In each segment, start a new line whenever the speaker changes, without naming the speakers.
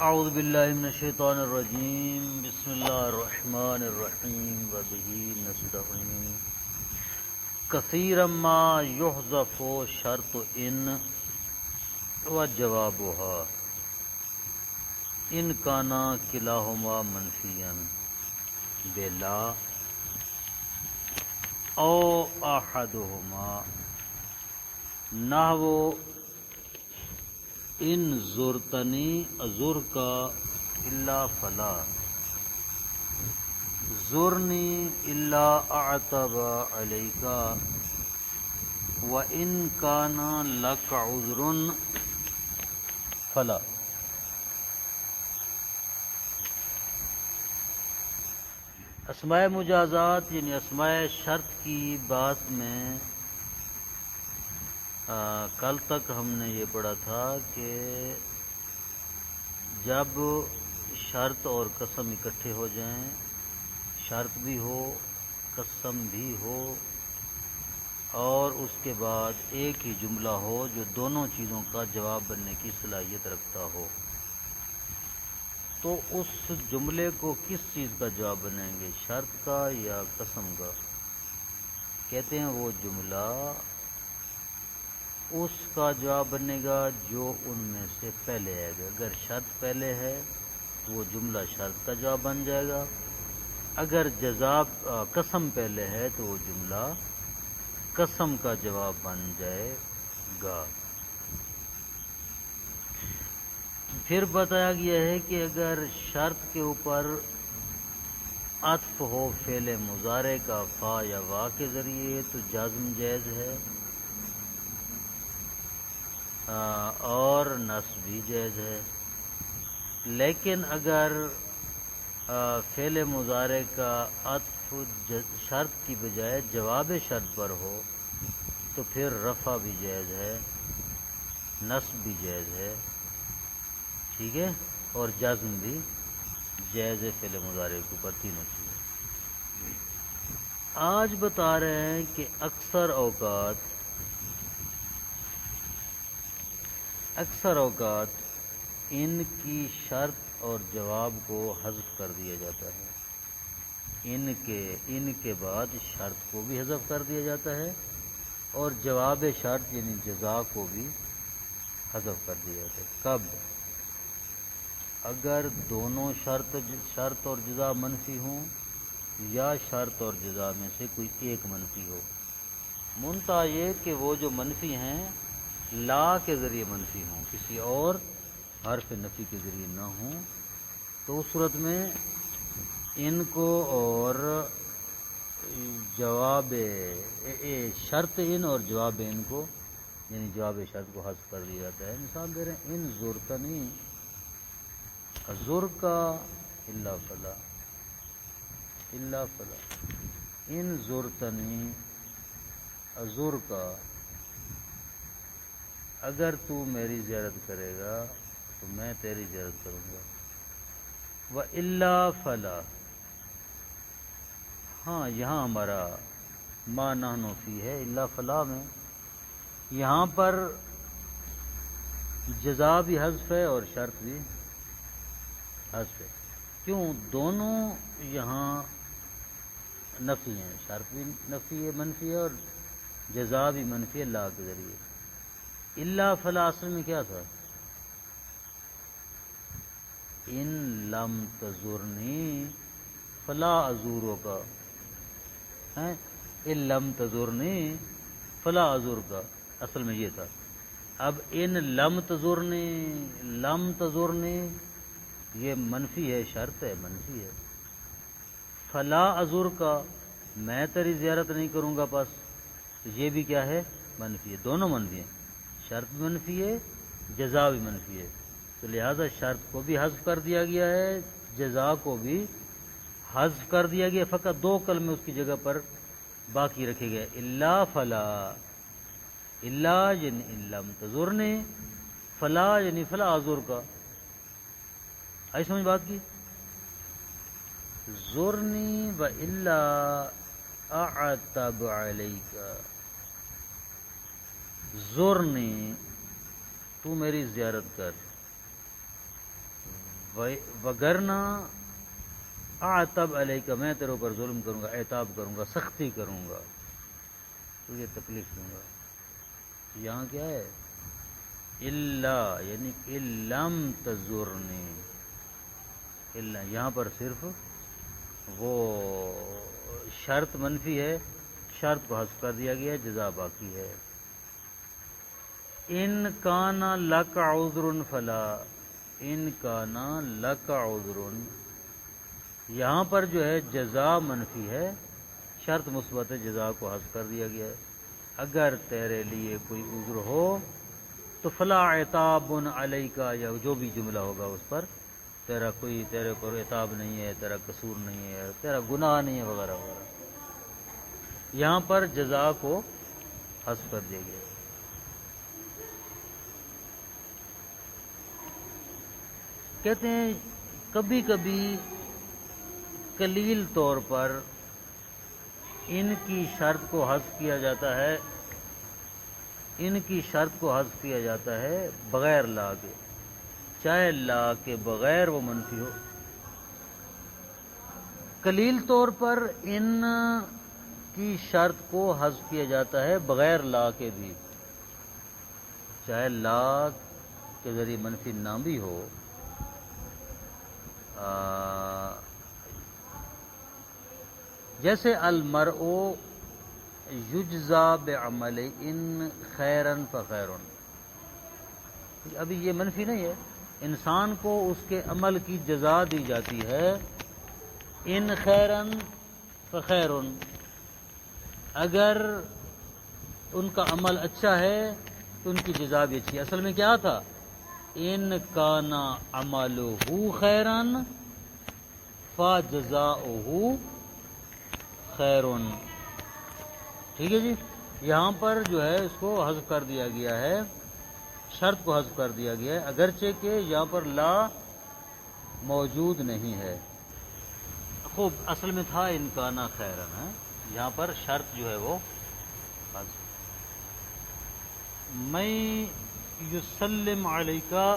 اعوذ باللہ من الشیطان الرجیم بسم اللہ الرحمن الرحیم وبہ نستعین کثیرا ما یحذف شرط ان وجوابها ان کانا کلاہما منفیا بلا او احدہما نحو ان زرتنی ازر کا الا فلا زرنی الا اعتب علیکا وان کان لک عذر فلا. اسماء مجازات یعنی اسماء شرط کی بات میں کل تک ہم نے یہ پڑھا تھا کہ جب شرط اور قسم اکٹھے ہو جائیں، شرط بھی ہو قسم بھی ہو اور اس کے بعد ایک ہی جملہ ہو جو دونوں چیزوں کا جواب بننے کی صلاحیت رکھتا ہو، تو اس جملے کو کس چیز کا جواب بنائیں گے، شرط کا یا قسم کا؟ کہتے ہیں وہ جملہ اس کا جواب بنے گا جو ان میں سے پہلے آئے گا. اگر شرط پہلے ہے تو وہ جملہ شرط کا جواب بن جائے گا، اگر قسم پہلے ہے تو وہ جملہ قسم کا جواب بن جائے گا. پھر بتایا گیا ہے کہ اگر شرط کے اوپر عطف ہو فعل مضارع کا فا یا وا کے ذریعے تو جازم جائز ہے اور نصب بھی جائز ہے، لیکن اگر فعل مضارع کا عطف شرط کی بجائے جواب شرط پر ہو تو پھر رفع بھی جائز ہے، نصب بھی جائز ہے، ٹھیک ہے، اور جزم بھی جائز ہے فعل مضارع کے اوپر، تینوں چیزیں. آج بتا رہے ہیں کہ اکثر اوقات ان کی شرط اور جواب کو حذف کر دیا جاتا ہے، ان کے بعد شرط کو بھی حذف کر دیا جاتا ہے اور جواب شرط یعنی جزا کو بھی حذف کر دیا جاتا ہے. کب؟ اگر دونوں شرط اور جزا منفی ہوں یا شرط اور جزا میں سے کوئی ایک منفی ہو، منتہا یہ کہ وہ جو منفی ہیں لا کے ذریعے منفی ہوں، کسی اور حرف نفی کے ذریعے نہ ہوں، تو اس صورت میں ان کو اور جواب شرط ان اور جواب ان کو یعنی جواب شرط کو حذف کر دیا جاتا ہے. مثال دے رہے ہیں ان زرتنی ازر کا الا فلا ان زرتنی ازر کا، اگر تو میری زیارت کرے گا تو میں تیری زیارت کروں گا. وَإِلَّا فَلَا، ہاں یہاں ہمارا ما نحن فی ہے الا فلا میں، یہاں پر جزا بھی حذف ہے اور شرط بھی حذف ہے. کیوں؟ دونوں یہاں نفی ہیں، شرط بھی نفی ہے منفی ہے اور جزا بھی منفی ہے لا کے ذریعے. الا فلا اصل میں کیا تھا؟ ان لم تزرنی فلا ازورو کا ہے، ان لم تزرنی فلا ازور کا اصل میں یہ تھا. اب ان لم تزرنی یہ منفی ہے، شرط ہے منفی ہے. فلا ازور کا میں تیری زیارت نہیں کروں گا، بس یہ بھی کیا ہے؟ منفی ہے، دونوں منفی ہیں، شرط بھی منفی ہے جزا بھی منفی ہے. تو لہذا شرط کو بھی حذف کر دیا گیا ہے، جزا کو بھی حذف کر دیا گیا، فقط دو کلمے اس کی جگہ پر باقی رکھے گئے، الا فلا. الا یعنی ان لم تزرنی، فلا یعنی فلا ازور کا. آئی سمجھ بات کی؟ زرنی و الا اعتب علیک، زرنی تو میری زیارت کر، وگرنا اعتب علیک، میں تیرے اوپر ظلم کروں گا، عتاب کروں گا، سختی کروں گا، تجھے تکلیف دوں گا۔ یہاں کیا ہے؟ الا یعنی الم تزرنی، الا یہاں پر صرف وہ شرط منفی ہے، شرط کو حذف کر دیا گیا، جزا باقی ہے۔ ان کان لک عذر فلا، ان کان لک عذر، یہاں پر جو ہے جزا منفی ہے، شرط مثبت ہے، جزا کو حذف کر دیا گیا ہے۔ اگر تیرے لیے کوئی عذر ہو تو فلا عتاب علیک، یا جو بھی جملہ ہوگا اس پر تیرے پر عتاب نہیں ہے، تیرا قصور نہیں ہے، تیرا گناہ نہیں ہے، وغیرہ وغیرہ۔ یہاں پر جزا کو حذف کر دیا گیا۔ کہتے ہیں کبھی کبھی قلیل طور پر ان کی شرط کو حذف کیا جاتا ہے، ان کی شرط کو حذف کیا جاتا ہے بغیر لا کے، چاہے لا کے بغیر وہ منفی ہو۔ قلیل طور پر ان کی شرط کو حذف کیا جاتا ہے بغیر لا کے بھی، چاہے لا کے ذریعے منفی نہ بھی ہو۔ جیسے المرء یجزا بعمل ان خیرن فخیرن، ابھی یہ منفی نہیں ہے، انسان کو اس کے عمل کی جزا دی جاتی ہے، ان خیرن فخیرن، اگر ان کا عمل اچھا ہے تو ان کی جزا بھی اچھی ہے۔ اصل میں کیا تھا؟ ان کان عملہ خیرن فجزاؤہ خیرن، ٹھیک ہے جی۔ یہاں پر جو ہے اس کو حذف کر دیا گیا ہے، شرط کو حذف کر دیا گیا ہے، اگرچہ کہ یہاں پر لا موجود نہیں ہے۔ خوب، اصل میں تھا ان کان خیرن ہے، یہاں پر شرط جو ہے وہ حذف۔ میں یسلم علیکا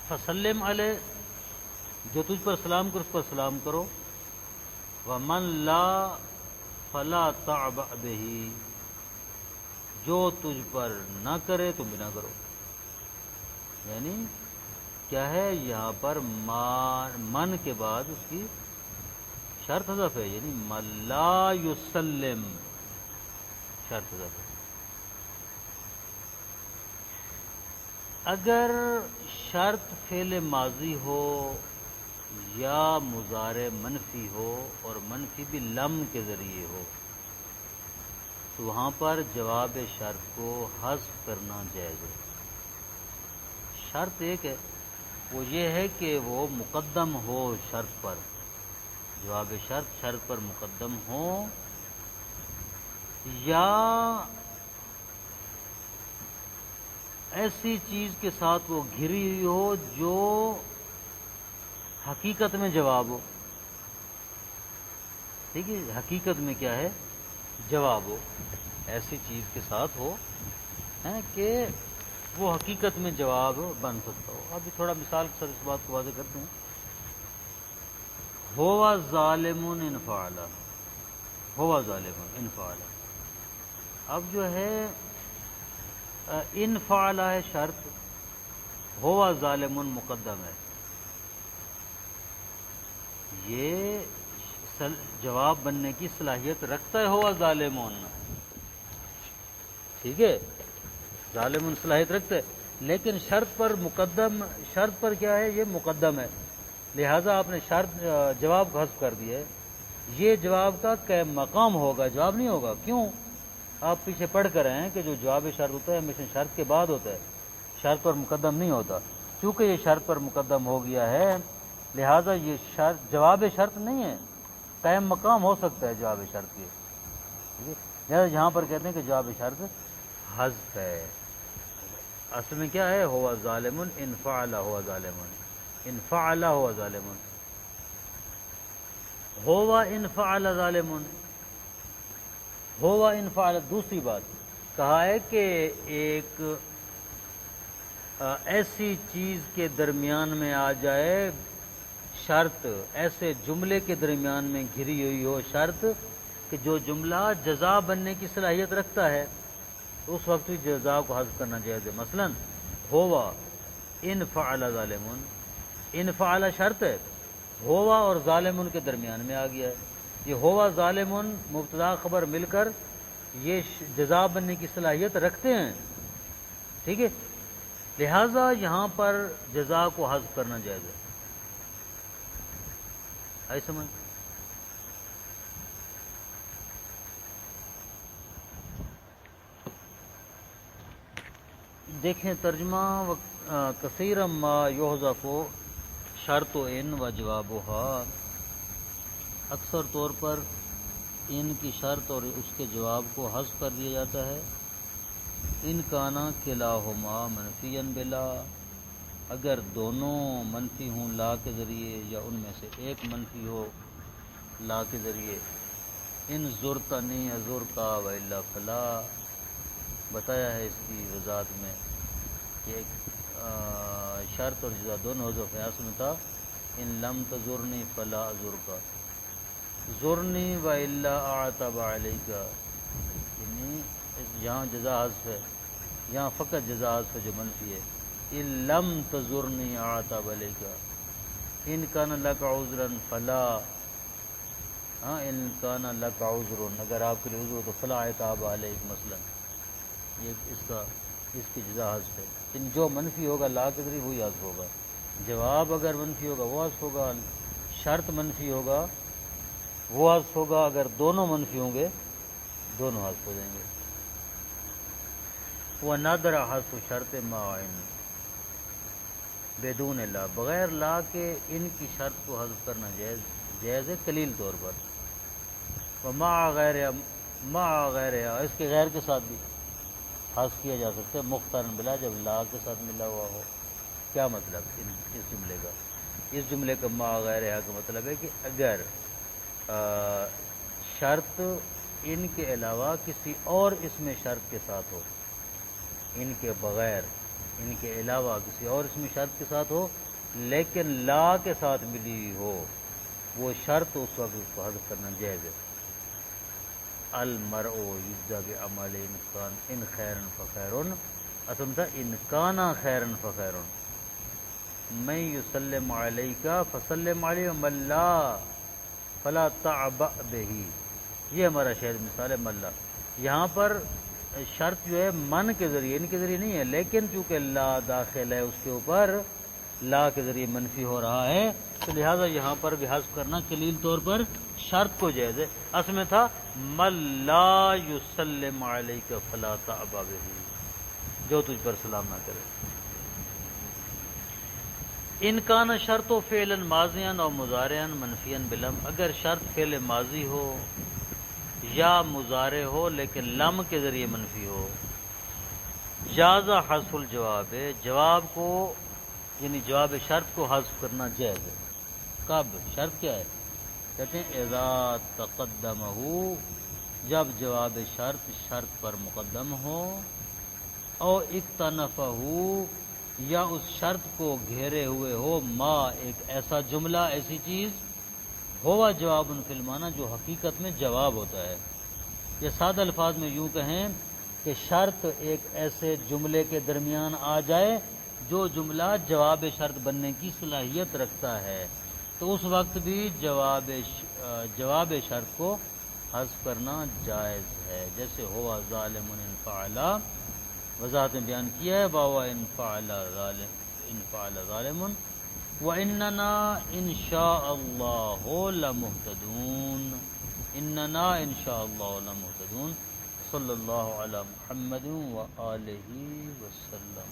فسلم علیہ، جو تجھ پر سلام کرو اس پر سلام کرو، ومن لا فلا تعبأ بہ، جو تجھ پر نہ کرے تم بھی نہ کرو۔ یعنی کیا ہے؟ یہاں پر من کے بعد اس کی شرط حذف ہے، یعنی من لا یسلم، شرط حذف ہے۔ اگر شرط فعل ماضی ہو یا مضارع منفی ہو اور منفی بھی لم کے ذریعے ہو تو وہاں پر جواب شرط کو حذف کرنا جائز ہے۔ شرط ایک ہے، وہ یہ ہے کہ وہ مقدم ہو شرط پر، جواب شرط پر مقدم ہو، یا ایسی چیز کے ساتھ وہ گھری ہوئی ہو جو حقیقت میں جواب ہو، ٹھیک ہے، حقیقت میں کیا ہے؟ جواب ہو، ایسی چیز کے ساتھ ہو کہ وہ حقیقت میں جواب بن سکتا ہو۔ ابھی تھوڑا مثال کے ساتھ اس بات کو واضح کرتے ہیں۔ ہوا ظالم ان فعل، ہوا ظالم ان فعل، اب جو ہے ان فعل ہے شرط، ہوا ظالم مقدم ہے، یہ جواب بننے کی صلاحیت رکھتا ہے، ہوا ظالمون، ٹھیک ہے، ظالمون صلاحیت رکھتا ہے، لیکن شرط پر مقدم، شرط پر کیا ہے؟ یہ مقدم ہے، لہذا آپ نے شرط جواب کو حذف کر دیا ہے۔ یہ جواب کا کہ مقام ہوگا، جواب نہیں ہوگا۔ کیوں؟ آپ پیچھے پڑھ کر رہے ہیں کہ جو جواب شرط ہوتا ہے ہمیشہ شرط کے بعد ہوتا ہے، شرط پر مقدم نہیں ہوتا۔ چونکہ یہ شرط پر مقدم ہو گیا ہے لہذا یہ شرط جواب شرط نہیں ہے، قائم مقام ہو سکتا ہے جواب شرط کے، ٹھیک ہے، لہذا یہاں پر کہتے ہیں کہ جواب شرط حذف ہے۔ اصل میں کیا ہے؟ ہوا ظالم ان فعل ہوا ظالم، ان فعل ہوا ظالم، ہوا ان فعل ظالم، ہوا ان فعل۔ دوسری بات کہا ہے کہ ایک ایسی چیز کے درمیان میں آ جائے شرط، ایسے جملے کے درمیان میں گھری ہوئی ہو شرط کہ جو جملہ جزا بننے کی صلاحیت رکھتا ہے، تو اس وقت بھی جزا کو حذف کرنا جائز ہے۔ مثلا ہوا ان فعل ظالمون، ان فعل شرط ہے، ہوا اور ظالمون کے درمیان میں آ گیا ہے۔ یہ ہوا ظالمون مبتدا خبر مل کر یہ جزا بننے کی صلاحیت رکھتے ہیں، ٹھیک ہے، لہذا یہاں پر جزا کو حذف کرنا جائز ہے۔ آئی سمجھ؟ دیکھیں ترجمہ کثیر ما یحذف شرط و ان و جوابها، اکثر طور پر ان کی شرط اور اس کے جواب کو حذف کر دیا جاتا ہے۔ ان کانا کلاہما منفیا بلا، اگر دونوں منفی ہوں لا کے ذریعے یا ان میں سے ایک منفی ہو لا کے ذریعے۔ ان زرتنی ازرکا و الا فلا، بتایا ہے اس کی وضاحت میں کہ شرط اور جزا دونوں حذف ہے۔ اصل میں تھا ان لم تزرنی فلا ازرکا، زرنی و الا اعتب علیکا، یعنی یہاں جزا حذف ہے، یہاں فقط جزا حذف ہے جو منفی ہے۔ ان لم تزرنی اعتب علیکا، ان کان لک عذرا فلا، ان کان لک عذر، اگر آپ کے لیے عذر ہو تو فلا عتاب علیک، مثلا یہ اس کی جزا حذف ہے۔ ان جو منفی ہوگا لا کے ذریعے وہی حذف ہوگا، جواب اگر منفی ہوگا وہ حذف ہوگا، شرط منفی ہوگا وہ حذف ہوگا، اگر دونوں منفی ہوں گے دونوں حذف ہو جائیں گے۔ وَنَادَرَ حذف شرط ما ان بدون لا، بغیر لا کے ان کی شرط کو حذف کرنا جائز ہے قلیل طور پر۔ وَمَعَ غَيْرِهَا، اس کے غیر کے ساتھ بھی حذف کیا جا سکتا ہے، مختارن بلا، جب لا کے ساتھ ملا ہوا ہو۔ کیا مطلب اس جملے کا؟ اس جملے کا ما غیرہا کا مطلب ہے کہ اگر شرط ان کے علاوہ کسی اور اسم شرط کے ساتھ ہو، ان کے بغیر، ان کے علاوہ کسی اور اسم شرط کے ساتھ ہو لیکن لا کے ساتھ ملی ہو وہ شرط، اس وقت اس کو حذف کرنا جائز ہے۔ المرء یجزی بعمل انسان ان خیرن فخیرن، اصل تھا ان کانا خیرن فخیرن، من یسلم علیک فسلم علیہ ومن لا فلا تعبأ بہ، یہ ہمارا شاید مثال ہے ملا۔ یہاں پر شرط جو ہے من کے ذریعے، ان کے ذریعے نہیں ہے، لیکن چونکہ لا داخل ہے اس کے اوپر، لا کے ذریعے منفی ہو رہا ہے، تو لہذا یہاں پر بھی حذف کرنا قلیل طور پر شرط کو جائز ہے۔ اصل میں تھا من لا یسلم علیک فلا تعبأ بہ، جو تجھ پر سلام نہ کرے۔ ان کان شرط و فعلا ماضیا اور مضارعا منفیا بلم، اگر شرط فعل ماضی ہو یا مضارع ہو لیکن لم کے ذریعے منفی ہو، جاز حذف الجواب، جواب کو یعنی جواب شرط کو حذف کرنا جائز ہے۔ کب؟ شرط کیا ہے؟ کہتے ہیں اذا تقدمہ، جب جواب شرط پر مقدم ہو، او اکتنفہ، یا اس شرط کو گھیرے ہوئے ہو، ما ایک ایسا جملہ، ایسی چیز، ہوا جواب فی المعنی جو حقیقت میں جواب ہوتا ہے۔ یہ سادہ الفاظ میں یوں کہیں کہ شرط ایک ایسے جملے کے درمیان آ جائے جو جملہ جواب شرط بننے کی صلاحیت رکھتا ہے، تو اس وقت بھی جواب شرط کو حذف کرنا جائز ہے۔ جیسے ہوا ظالم ان فعلا، وضاحت میں بیان کیا ہے، واوا ان فعل ظالم وَإِنَّنَا إِن شَاءَ اللَّهُ لَمُهْتَدُونَ، إِنَّنَا إِن شَاءَ اللَّهُ لَمُهْتَدُونَ۔ صلی اللہ علی محمد وآلہ وسلم۔